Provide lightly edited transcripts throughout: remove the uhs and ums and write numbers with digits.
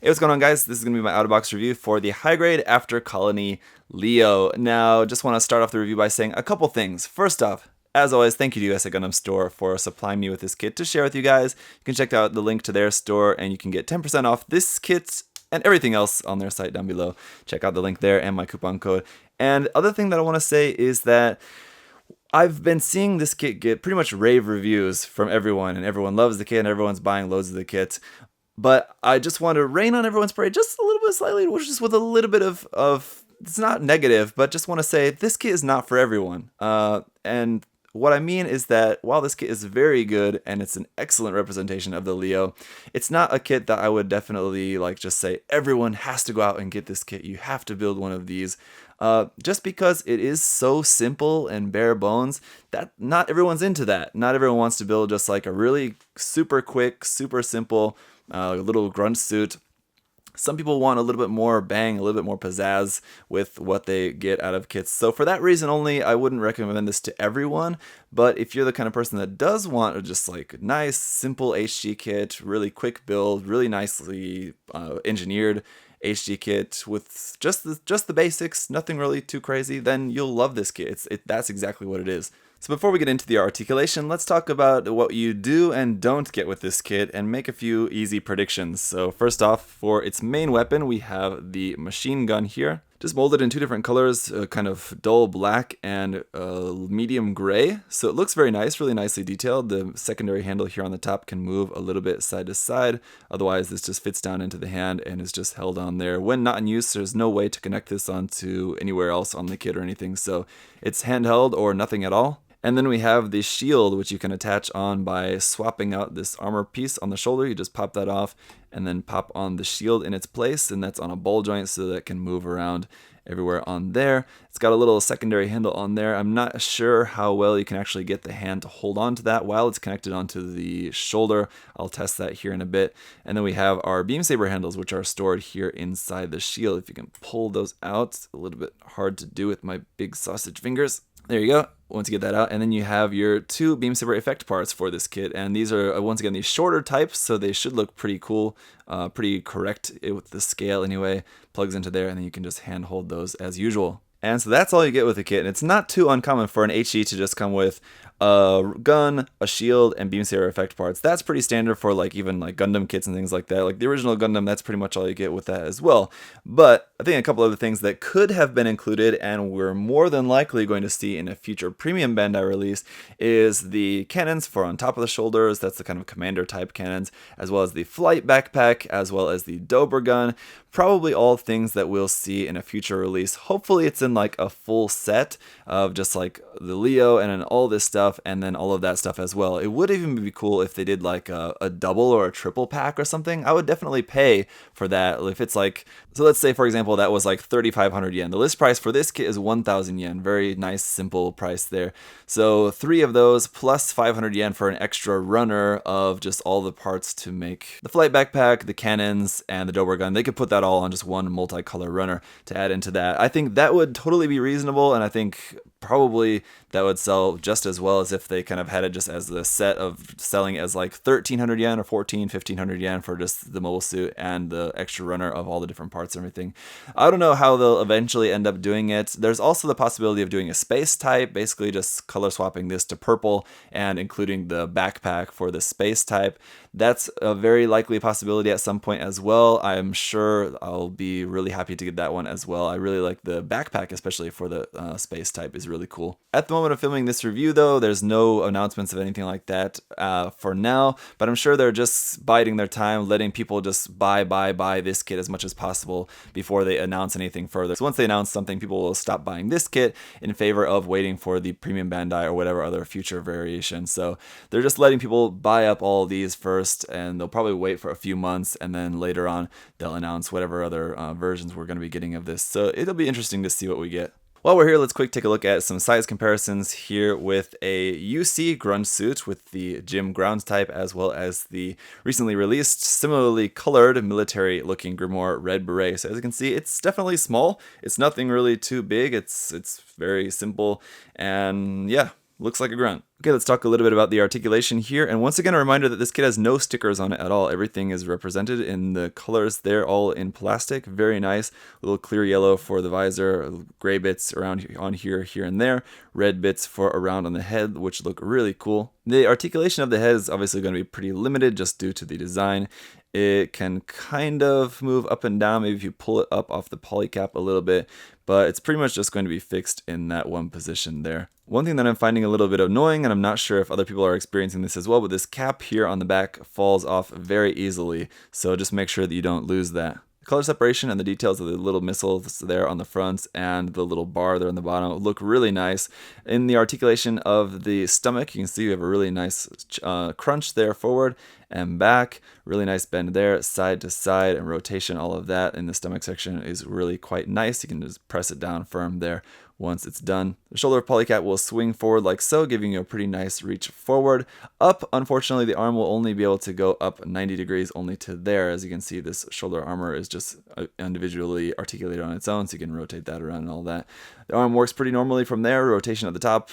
Hey, what's going on, guys? This is going to be my out-of-box review for the high grade After Colony Leo. Now, just want to start off the review by saying a couple things. First off, as always, thank you to USA Gundam Store for supplying me with this kit to share with you guys. You can check out the link to their store and you can get 10% off this kit and everything else on their site down below. Check out the link there and my coupon code. And other thing that I want to say is that I've been seeing this kit get pretty much rave reviews from everyone, and everyone loves the kit and everyone's buying loads of the kit. But I just want to rain on everyone's parade just a little bit slightly, just with a little bit of it's not negative, but just want to say this kit is not for everyone. And what I mean is that while this kit is very good and it's an excellent representation of the Leo, it's not a kit that I would definitely just say everyone has to go out and get this kit. You have to build one of these. Just because it is so simple and bare bones that not everyone's into that. Not everyone wants to build just like a really super quick, super simple little grunt suit. Some people want a little bit more bang, a little bit more pizzazz with what they get out of kits. So for that reason only, I wouldn't recommend this to everyone. But if you're the kind of person that does want a just like nice, simple HG kit, really quick build, really nicely engineered HG kit with just the basics, nothing really too crazy, then you'll love this kit. That's exactly what it is. So before we get into the articulation, let's talk about what you do and don't get with this kit and make a few easy predictions. So first off, for its main weapon, we have the machine gun here. Just molded in two different colors, kind of dull black and medium gray. So it looks very nice, really nicely detailed. The secondary handle here on the top can move a little bit side to side. Otherwise, this just fits down into the hand and is just held on there. When not in use, there's no way to connect this onto anywhere else on the kit or anything. So it's handheld or nothing at all. And then we have the shield, which you can attach on by swapping out this armor piece on the shoulder. You just pop that off and then pop on the shield in its place, and that's on a ball joint so that it can move around everywhere on there. It's got a little secondary handle on there. I'm not sure how well you can actually get the hand to hold on to that while it's connected onto the shoulder. I'll test that here in a bit. And then we have our beam saber handles, which are stored here inside the shield. If you can pull those out, it's a little bit hard to do with my big sausage fingers. There you go. Once you get that out, and then you have your two beam saber effect parts for this kit, and these are once again these shorter types, so they should look pretty cool, pretty correct with the scale anyway. Plugs into there, and then you can just hand hold those as usual. And so that's all you get with the kit, and it's not too uncommon for an HE to just come with a gun, a shield, and beam saber effect parts. That's pretty standard for even Gundam kits and things like that. Like the original Gundam, that's pretty much all you get with that as well. But I think a couple other things that could have been included and we're more than likely going to see in a future premium Bandai release is the cannons for on top of the shoulders. That's the kind of commander type cannons, as well as the flight backpack, as well as the Dober gun. Probably all things that we'll see in a future release. Hopefully it's in a full set of just the Leo and then all this stuff and then all of that stuff as well. It would even be cool if they did a double or a triple pack or something. I would definitely pay for that. If it's so let's say for example that was 3,500 yen. The list price for this kit is 1,000 yen. Very nice simple price there. So 3 of those plus 500 yen for an extra runner of just all the parts to make the flight backpack, the cannons, and the Dober gun. They could put that all on just one multicolor runner to add into that. I think that would totally be reasonable, and I think probably that would sell just as well as if they kind of had it just as the set of selling as 1,300 yen or 1,500 yen for just the mobile suit and the extra runner of all the different parts and everything. I don't know how they'll eventually end up doing it. There's also the possibility of doing a space type, basically just color swapping this to purple and including the backpack for the space type. That's a very likely possibility at some point as well. I'm sure I'll be really happy to get that one as well. I really like the backpack, especially for the space type, is really cool. At the moment of filming this review though, there's no announcements of anything like that for now, but I'm sure they're just biding their time, letting people just buy this kit as much as possible before they announce anything further. So once they announce something, people will stop buying this kit in favor of waiting for the premium Bandai or whatever other future variation. So they're just letting people buy up all these first, and they'll probably wait for a few months, and then later on they'll announce whatever other versions we're going to be getting of this. So it'll be interesting to see what we get. While we're here, let's quick take a look at some size comparisons here with a UC grunt suit with the gym ground type, as well as the recently released, similarly colored, military-looking Grimoire Red Beret. So as you can see, it's definitely small. It's nothing really too big. It's very simple, and yeah, Looks like a grunt. Okay, let's talk a little bit about the articulation here. And once again, a reminder that this kit has no stickers on it at all. Everything is represented in the colors. They're all in plastic. Very nice. A little clear yellow for the visor, gray bits around on here and there, red bits for around on the head, which look really cool. The articulation of the head is obviously going to be pretty limited just due to the design. It can kind of move up and down, maybe if you pull it up off the polycap a little bit, but it's pretty much just going to be fixed in that one position there. One thing that I'm finding a little bit annoying, and I'm not sure if other people are experiencing this as well, but this cap here on the back falls off very easily, so just make sure that you don't lose that. The color separation and the details of the little missiles there on the front and the little bar there on the bottom look really nice. In the articulation of the stomach, you can see we have a really nice crunch there forward and back. Really nice bend there, side to side and rotation, all of that in the stomach section is really quite nice. You can just press it down firm there once it's done. The shoulder polycap will swing forward like so, giving you a pretty nice reach forward. Up, unfortunately, the arm will only be able to go up 90 degrees only to there. As you can see, this shoulder armor is just individually articulated on its own, so you can rotate that around and all that. The arm works pretty normally from there. Rotation at the top,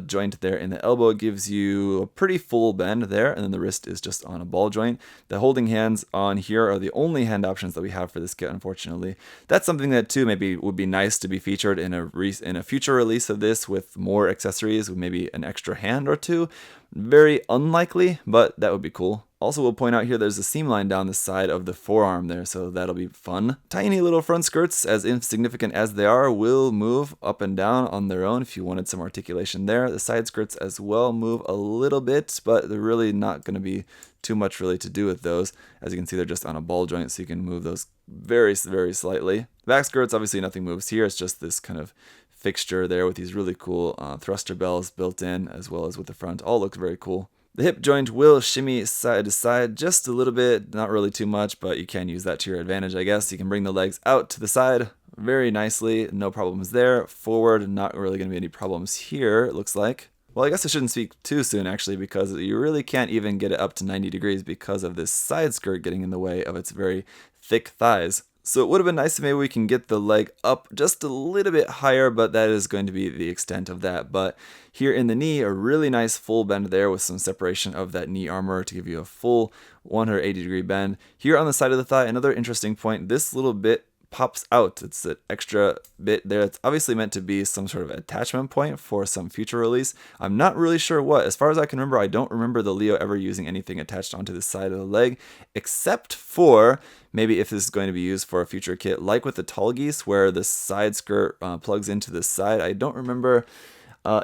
joint there in the elbow gives you a pretty full bend there, and then the wrist is just on a ball joint. The holding hands on here are the only hand options that we have for this kit, unfortunately. That's something that too maybe would be nice to be featured in a future release of this with more accessories, with maybe an extra hand or two. Very unlikely, but that would be cool. Also, we'll point out here there's a seam line down the side of the forearm there, so that'll be fun. Tiny little front skirts, as insignificant as they are, will move up and down on their own if you wanted some articulation there. The side skirts as well move a little bit, but they're really not going to be too much really to do with those. As you can see, they're just on a ball joint, so you can move those very, very slightly. Back skirts, obviously nothing moves here. It's just this kind of fixture there with these really cool thruster bells built in, as well as with the front. All looks very cool. The hip joint will shimmy side to side just a little bit, not really too much, but you can use that to your advantage, I guess. You can bring the legs out to the side very nicely, no problems there. Forward, not really going to be any problems here, it looks like. Well, I guess I shouldn't speak too soon, actually, because you really can't even get it up to 90 degrees because of this side skirt getting in the way of its very thick thighs. So it would have been nice if maybe we can get the leg up just a little bit higher, but that is going to be the extent of that. But here in the knee, a really nice full bend there with some separation of that knee armor to give you a full 180 degree bend. Here on the side of the thigh, another interesting point, this little bit pops out. It's an extra bit there. It's obviously meant to be some sort of attachment point for some future release. I'm not really sure what. As far as I can remember, I don't remember the Leo ever using anything attached onto the side of the leg, except for maybe if this is going to be used for a future kit, like with the Tall Geese, where the side skirt plugs into the side. I don't remember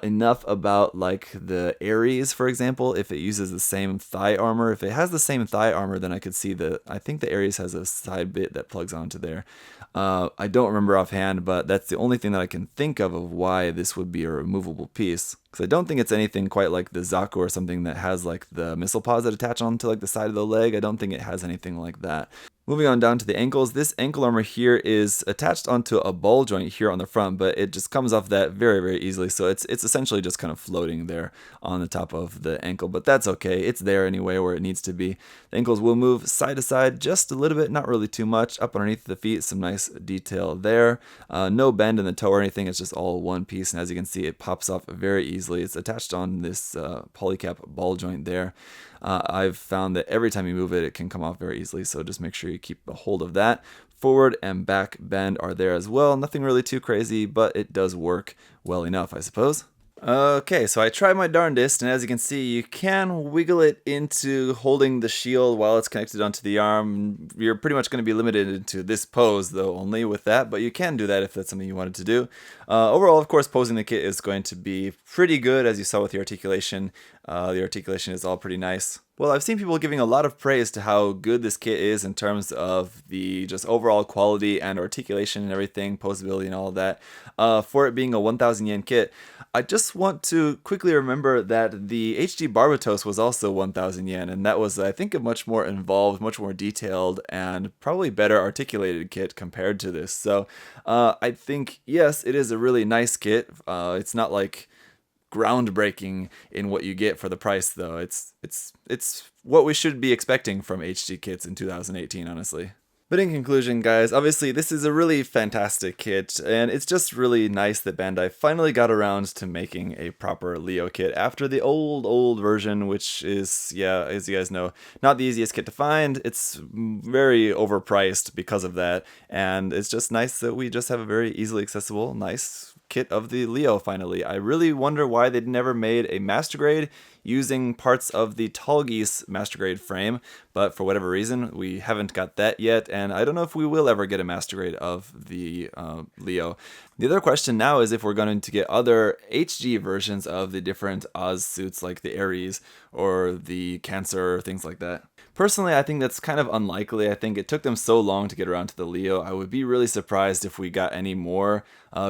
enough about like the Ares, for example, if it uses the same thigh armor. If it has the same thigh armor, then I could see I think the Ares has a side bit that plugs onto there. I don't remember offhand, but that's the only thing that I can think of why this would be a removable piece. Because I don't think it's anything quite like the Zaku or something that has like the missile pods that attach onto like the side of the leg. I don't think it has anything like that. Moving on down to the ankles, this ankle armor here is attached onto a ball joint here on the front, but it just comes off that very, very easily. So it's essentially just kind of floating there on the top of the ankle, but that's okay. It's there anyway where it needs to be. The ankles will move side to side just a little bit, not really too much. Up underneath the feet, some nice detail there. No bend in the toe or anything. It's just all one piece, and as you can see, it pops off very easily. It's attached on this polycap ball joint there. I've found that every time you move it, it can come off very easily, so just make sure you keep a hold of that. Forward and back bend are there as well. Nothing really too crazy, but it does work well enough, I suppose. Okay, so I tried my darndest, and as you can see, you can wiggle it into holding the shield while it's connected onto the arm. You're pretty much going to be limited into this pose, though, only with that, but you can do that if that's something you wanted to do. Overall, of course, posing the kit is going to be pretty good, as you saw with the articulation. The articulation is all pretty nice. Well, I've seen people giving a lot of praise to how good this kit is in terms of the just overall quality and articulation and everything, posability and all of that, for it being a 1,000 yen kit. I just want to quickly remember that the HG Barbatos was also 1,000 yen, and that was, I think, a much more involved, much more detailed, and probably better articulated kit compared to this. So I think, yes, it is a really nice kit. It's not like groundbreaking in what you get for the price, though. It's what we should be expecting from HG kits in 2018, honestly. But in conclusion, guys, obviously this is a really fantastic kit, and it's just really nice that Bandai finally got around to making a proper Leo kit after the old version, which is, yeah, as you guys know, not the easiest kit to find. It's very overpriced because of that, and it's just nice that we just have a very easily accessible, nice kit of the Leo finally. I really wonder why they never made a Master Grade using parts of the Tallgeese Master Grade frame, but for whatever reason we haven't got that yet, and I don't know if we will ever get a Master Grade of the Leo. The other question now is if we're going to get other HG versions of the different Oz suits like the Ares or the Cancer or things like that. Personally, I think that's kind of unlikely. I think it took them so long to get around to the Leo. I would be really surprised if we got any more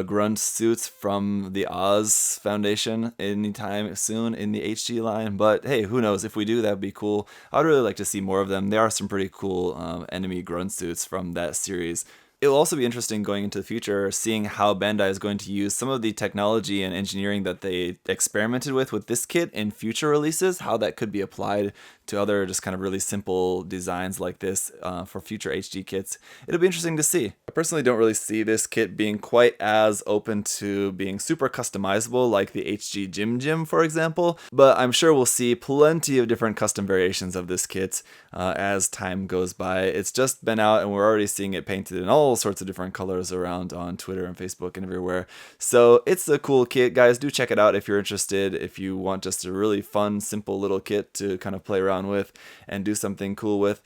grunt suits from the Oz Foundation anytime soon in the HG line. But hey, who knows? If we do, that'd be cool. I'd really like to see more of them. There are some pretty cool enemy grunt suits from that series. It will also be interesting going into the future, seeing how Bandai is going to use some of the technology and engineering that they experimented with this kit in future releases, how that could be applied to other just kind of really simple designs like this for future HG kits. It'll be interesting to see. I personally don't really see this kit being quite as open to being super customizable like the HG Gym, for example, but I'm sure we'll see plenty of different custom variations of this kit as time goes by. It's just been out and we're already seeing it painted in all sorts of different colors around on Twitter and Facebook and everywhere. So it's a cool kit, guys. Do check it out if you're interested, if you want just a really fun, simple little kit to kind of play around with and do something cool with.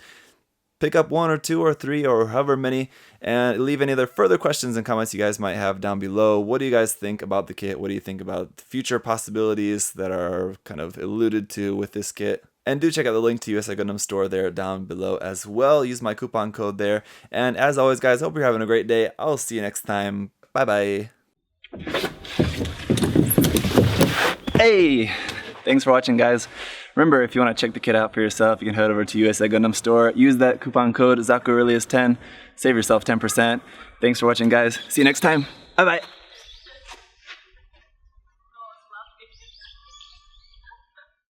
Pick up 1 or 2 or 3 or however many, and leave any other further questions and comments you guys might have down below. What do you guys think about the kit? What do you think about future possibilities that are kind of alluded to with this kit? And do check out the link to USA Gundam Store there down below as well. Use my coupon code there. And as always, guys, hope you're having a great day. I'll see you next time. Bye-bye. Hey! Thanks for watching, guys. Remember, if you want to check the kit out for yourself, you can head over to USA Gundam Store. Use that coupon code ZakuAurelius10. Save yourself 10%. Thanks for watching, guys. See you next time. Bye-bye.